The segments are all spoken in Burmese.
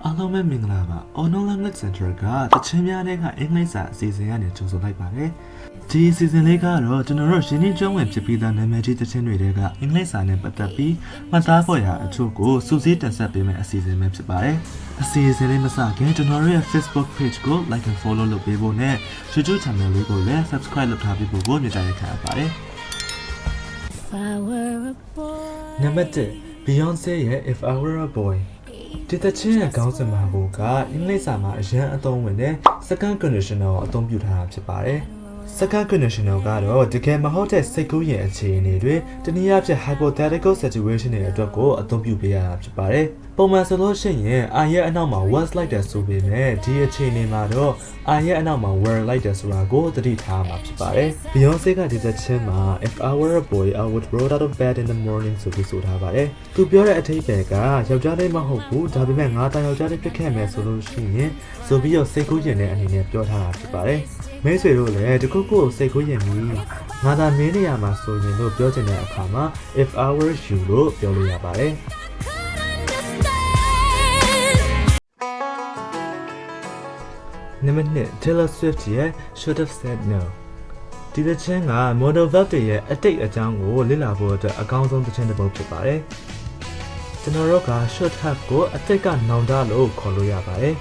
အားလုံးပဲမင်္ဂလာပါ Online Language Center ကတချင်းများတဲ့ကအင်္ဂလိပ်စာအစီအစဉ်ကနေကြိုဆိုလိုက်ပါတယ်ဒီအစီအစဉ်လေးကတော့ကျွန်တော်တို့ရင်းနှီးကျွမ်းဝင်ဖြစ်ပြီးသားနာမည်ကြီးတချင်းတွေကအင်္ဂလိပ်စာနဲ့ပတ်သက်ပြီးမှတ်သားဖို့ရအချို့ကိုစူးစီးတင်ဆက်ပေးမယ့်အစီအစဉ်ပဲဖြစ်ပါတယ်အစီအစဉ်လေးမစခင်ကျွန်တော်တို့ရဲ့ Facebook page ကို like and follow လုပ်ပေးဖို့နဲ့ YouTube channel လေးကိုလည်း subscribe လုပ်ထားပေးဖို့ကိုမြှင့်တာရခံရပါတယ်နံပါတ်1 Beyonce ရဲ့ If I Were a Boyဒီတချင်းရဲ့ခေါင်းစဉ်မှာကအင်္ဂလိပ်စာမှာအရန်အသုံးဝင်တဲ့ second conditional ကိုအသုံးပြုထားတာဖြစ်ပါတယ်။ second conditional ကတော့တကယ်မဟုတ်တဲ့စိတ်ကူးရင်အခြေအနေတွေတနည်းအားဖြင့် hypothetical situation တွေအတွက်ကိုအသုံးပြုပေးရတာဖြစ်ပါတယ်။ပုံမှန်ဆိုလို့ရှိရင် I ရဲ့အနောက်မှာ was လိုက်တယ်ဆိုပေမဲ့ဒီအခြေအနေမှာတော့ I ရဲ့အနောက်မှာ were လိုက်တယ်ဆိုတာကိုသတိထားမှာဖြစ်ပါတယ်။ Beyonce ကဒီတချင်းမှာ If I were a boy I would roll out of bed in the morning ဆိုပြီးဆိုထားပါတယ်။သူပြောတဲ့အဓိပ္ပာယ်ကယောက်ျားလေးမဟုတ်ဘူးဒါပေမဲ့ငါတောင်ယောက်ျားလေးဖြစ်ခဲ့မယ်ဆိုလို့ရှိရင်ဆိုပြီးတော့စိတ်ကူးရင်တဲ့အနေနဲ့ပြောထားတာဖြစ်ပါတယ်။မိတ်ဆွေတို့လည်းတခုခုကိုစိတ်ကူးရင်ပြီးငါသာမင်းနေရာမှာဆိုရင်လို့ပြောချင်တဲ့အခါမှာ if I were you လို့ပြောလို့ရပါတယ်နံပါတ် 2 Taylor Swift ရဲ့ Should Have Said No ဒီသချင်းက modal verb တွေရဲ့အတိတ်အကြောင်းကိုလေ့လာဖို့အတွက်အကောင်းဆုံးသချင်းတစ်ပုဒ်ဖြစ်ပါတယ်ကျွန်တော်တို့က should have ကိုအတိတ်ကနောင်တလို့ခေါ်လို့ရပါတယ်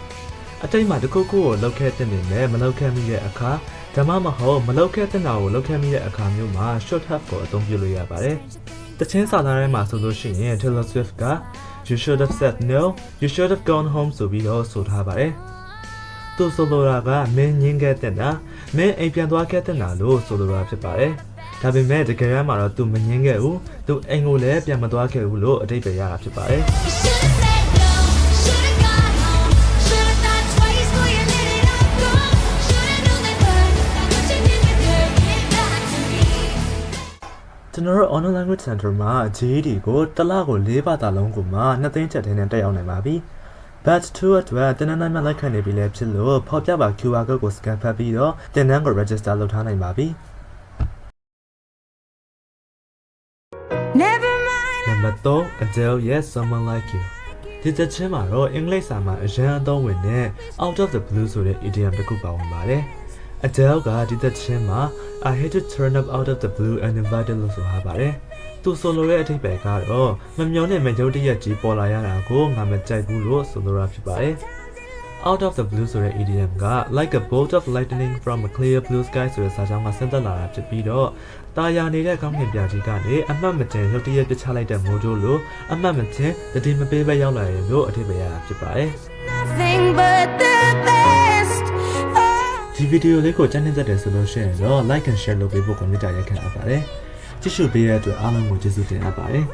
အတိတ်မှာတခုခုကိုလုပ်ခဲ့တဲ့နေနဲ့မလုပ်ခဲ့မိတဲ့အခါဒါမှမဟုတ်မလုပ်ခဲ့တဲ့နာကိုလုပ်ခဲ့မိတဲ့အခါမျိုးမှာ should have ကိုအသုံးပြုလို့ရပါတယ်တချင်းစာသားထဲမှာဆိုလို့ရှိရင် Taylor Swift က You should have said no you should have gone home ဆိုပြီးတော့ဆိုထားပါတယ်သူဆိုလိုတာကမင်းညင်းခဲ့တဲ့နာမင်းအိမ်ပြန်သွားခဲ့တဲ့နာလို့ဆိုလိုတာဖြစ်ပါတယ်ဒါပေမဲ့တကယ်တမ်းမှာတော့သူမညင်းခဲ့ဘူးသူအိမ်ကိုလည်းပြန်မသွားခဲ့ဘူးလို့အဓိပ္ပာယ်ရတာဖြစ်ပါတယ်ကျွန်တော်တို့ Online Language Center မှာ GED ကိုတစ်လကို4ဘာသာလုံးကိုမှ2သိန်းချက်နဲ့တက်ရောက်နိုင်ပါပြီ။ Batch 2 အတွက်တင်နန်းမှလိုက်ခံနေပြီလဲဖြစ်လို့ဖော်ပြပါ QR code ကို scan ဖတ်ပြီးတော့တင်နန်းကို register လုပ်ထားနိုင်ပါပြီ။ Number 3 Adele yes someone like you ဒီတချင်းမှာတော့အင်္ဂလိပ်စာမှာအရန်အသုံးဝင်တဲ့ out of the blue ဆိုတဲ့ idiom တစ်ခုပါဝင်ပါတယ်။ Adele ကဒီတချင်းမှာ I hate to turn up out of the blue and invited လို့ဆိုထားပါတယ်။သူဆိုလိုတဲ့အဓိပ္ပာယ်ကတော့မမျှော်နဲ့မယုတ်တရက်ကြီးပေါ်လာရတာကိုငါမကြိုက်ဘူးလို့ဆိုလိုတာဖြစ်ပါတယ်။ Out of the blue ဆိုတဲ့ idiom က like a bolt of lightning from a clear blue sky ဆိုတဲ့စာကြောင်းကဆင်းသက်လာတာဖြစ်ပြီးတော့တာယာနေတဲ့ကောင်းကင်ပြာကြီးကနေအမှတ်မတင်ရုတ်တရက်ပစ်ချလိုက်တဲ့မိုးကြိုးလိုအမှတ်မတင်တတိမပေးပဲရောက်လာရင်လို့အဓိပ္ပာယ်ရတာဖြစ်ပါတယ်။ဒီဗီဒီယိုလေးကိုကြိုက်နေတတ်တယ်ဆိုလို့ရှိရင်တော့ like and share လုပ်ပေးဖို့ကိုမြတ်တာရက်ခံအပ်ပါတယ်။ကြည့်ရှုပေးတဲ့အတွက်အားလုံးကိုကျေးဇူးတင်အပ်ပါတယ်။